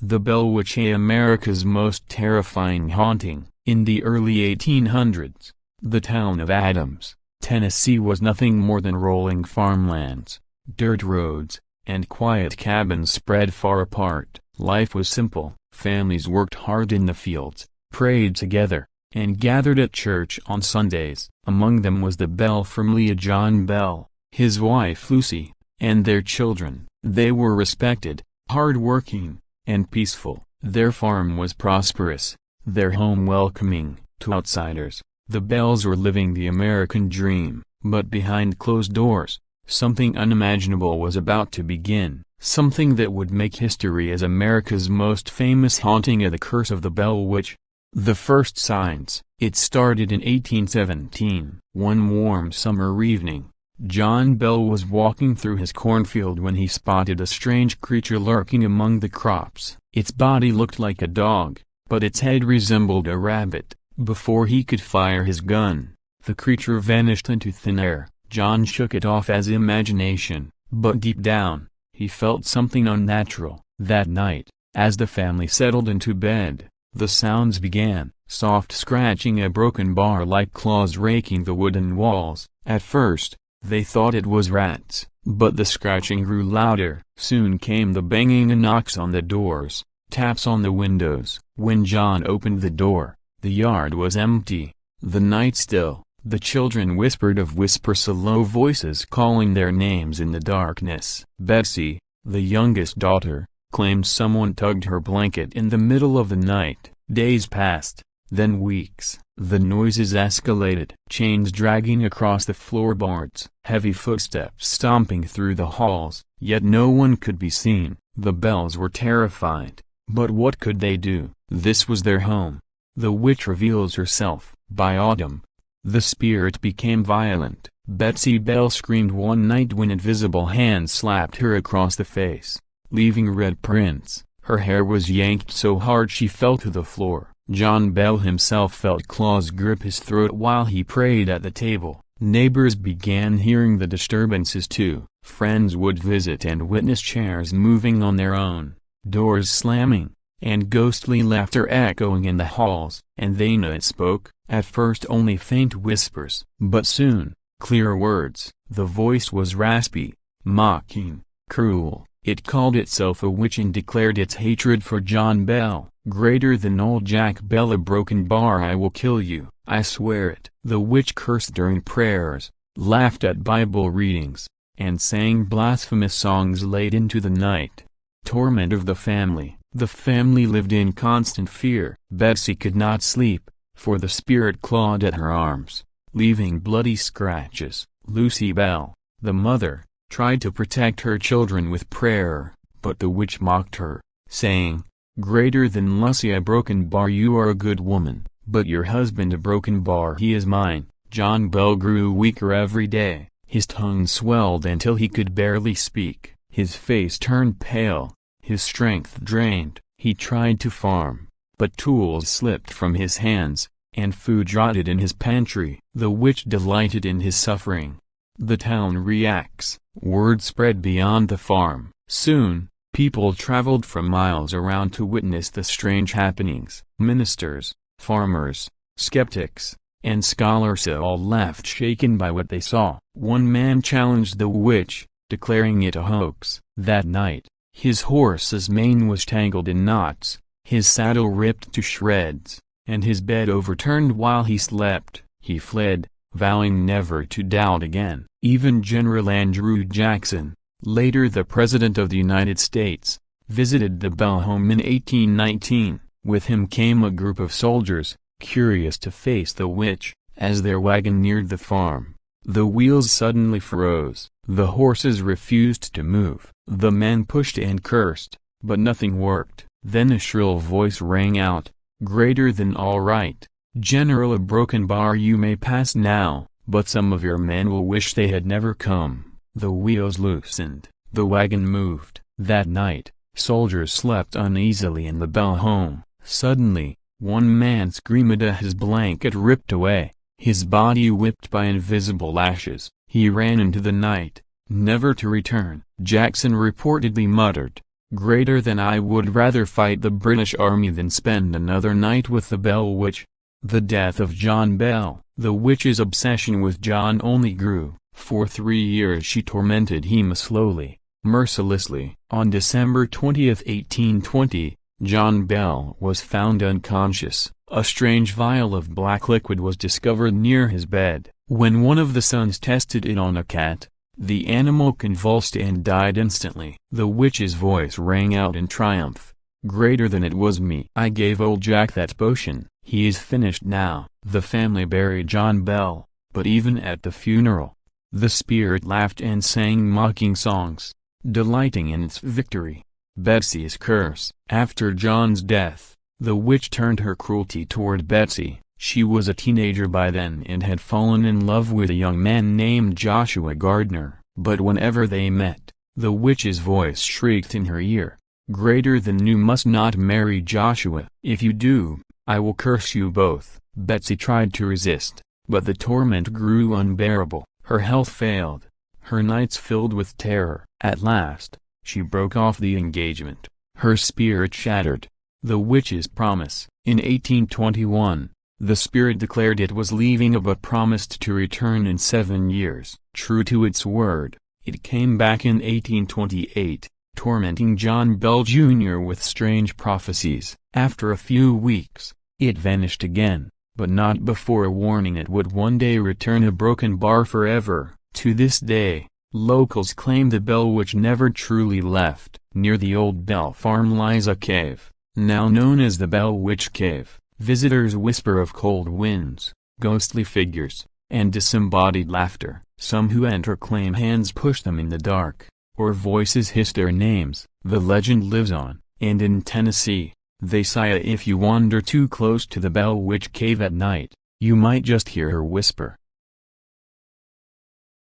The Bell Witch, America's most terrifying haunting. In the early 1800s, the town of Adams, Tennessee was nothing more than rolling farmlands, dirt roads, and quiet cabins spread far apart. Life was simple. Families worked hard in the fields, prayed together, and gathered at church on Sundays. Among them was the Bell family, John Bell, his wife Lucy, and their children. They were respected, hard-working, and peaceful. Their farm was prosperous, their home welcoming to outsiders. The Bells were living the American dream, but behind closed doors, something unimaginable was about to begin, something that would make history as America's most famous haunting of the curse of the Bell Witch. The first signs. It started in 1817. One warm summer evening, John Bell was walking through his cornfield when he spotted a strange creature lurking among the crops. Its body looked like a dog, but its head resembled a rabbit. Before he could fire his gun, the creature vanished into thin air. John shook it off as imagination, but deep down, he felt something unnatural. That night, as the family settled into bed, the sounds began. Soft scratching, a broken bar like claws raking the wooden walls. At first, they thought it was rats, but the scratching grew louder. Soon came the banging and knocks on the doors, taps on the windows. When John opened the door, the yard was empty, the night still. The children whispered of whispers, low voices calling their names in the darkness. Betsy, the youngest daughter, claimed someone tugged her blanket in the middle of the night. Days passed, then weeks. The noises escalated. Chains dragging across the floorboards, heavy footsteps stomping through the halls, yet no one could be seen. The Bells were terrified, but what could they do? This was their home. The witch reveals herself. By autumn, the spirit became violent. Betsy Bell screamed one night when invisible hands slapped her across the face, leaving red prints. Her hair was yanked so hard she fell to the floor. John Bell himself felt claws grip his throat while he prayed at the table. Neighbors began hearing the disturbances too. Friends would visit and witness chairs moving on their own, doors slamming, and ghostly laughter echoing in the halls. And then it spoke, at first only faint whispers, but soon, clear words. The voice was raspy, mocking, cruel. It called itself a witch and declared its hatred for John Bell. Greater than old Jack Bell, a broken bar, I will kill you, I swear it. The witch cursed during prayers, laughed at Bible readings, and sang blasphemous songs late into the night. Torment of the family. The family lived in constant fear. Betsy could not sleep, for the spirit clawed at her arms, leaving bloody scratches. Lucy Bell, the mother, tried to protect her children with prayer, but the witch mocked her, saying, "Greater than Lucy, a broken bar, you are a good woman, but your husband a broken bar, he is mine." John Bell grew weaker every day. His tongue swelled until he could barely speak. His face turned pale, his strength drained. He tried to farm, but tools slipped from his hands, and food rotted in his pantry. The witch delighted in his suffering. The town reacts. Word spread beyond the farm. Soon, people traveled from miles around to witness the strange happenings. Ministers, farmers, skeptics, and scholars all left shaken by what they saw. One man challenged the witch, declaring it a hoax. That night, his horse's mane was tangled in knots, his saddle ripped to shreds, and his bed overturned while he slept. He fled, vowing never to doubt again. Even General Andrew Jackson, later the President of the United States, visited the Bell home in 1819. With him came a group of soldiers, curious to face the witch. As their wagon neared the farm, the wheels suddenly froze. The horses refused to move. The men pushed and cursed, but nothing worked. Then a shrill voice rang out, "Greater than all right, General, a broken bar, you may pass now, but some of your men will wish they had never come." The wheels loosened, the wagon moved. That night, soldiers slept uneasily in the Bell home. Suddenly, one man screamed as his blanket ripped away, his body whipped by invisible lashes. He ran into the night, never to return. Jackson reportedly muttered, greater than I would rather fight the British Army than spend another night with the Bell Witch. The death of John Bell. The witch's obsession with John only grew. For 3 years she tormented him slowly, mercilessly. On December 20, 1820, John Bell was found unconscious. A strange vial of black liquid was discovered near his bed. When one of the sons tested it on a cat, the animal convulsed and died instantly. The witch's voice rang out in triumph. Greater than it was me. I gave old Jack that potion. He is finished now. The family buried John Bell, but even at the funeral, the spirit laughed and sang mocking songs, delighting in its victory. Betsy's curse. After John's death, the witch turned her cruelty toward Betsy. She was a teenager by then and had fallen in love with a young man named Joshua Gardner. But whenever they met, the witch's voice shrieked in her ear, "Greater than you must not marry Joshua. If you do, I will curse you both." Betsy tried to resist, but the torment grew unbearable. Her health failed, her nights filled with terror. At last, she broke off the engagement. Her spirit shattered the witch's promise. In 1821, the spirit declared it was leaving but promised to return in 7 years. True to its word, it came back in 1828, tormenting John Bell Jr. with strange prophecies. After a few weeks, it vanished again, but not before warning it would one day return a broken bar forever. To this day, locals claim the Bell Witch never truly left. Near the old Bell Farm lies a cave, now known as the Bell Witch Cave. Visitors whisper of cold winds, ghostly figures, and disembodied laughter. Some who enter claim hands push them in the dark, or voices hiss their names. The legend lives on, and in Tennessee, they say if you wander too close to the Bell Witch Cave at night, you might just hear her whisper,